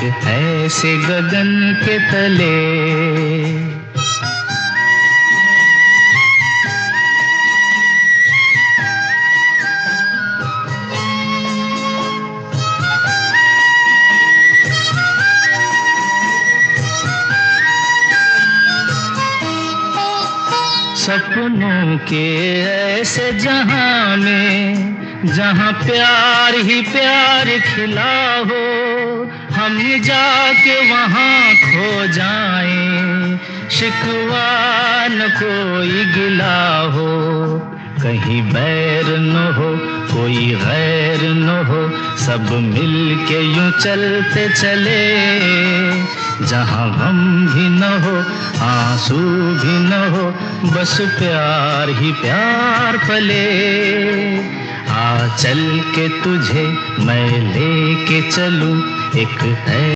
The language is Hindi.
एक ऐसे गगन के तले। सपनों के ऐसे जहां में जहां प्यार ही प्यार खिला हो, हम जाके वहां खो जाएं, शिकवा न कोई गिला हो। कहीं बैर न हो कोई गैर न हो, सब मिल के यूं चलते चले। जहां गम भी न हो आंसू भी न हो, बस प्यार ही प्यार पले। आ चल के तुझे मैं लेके चलूं एक है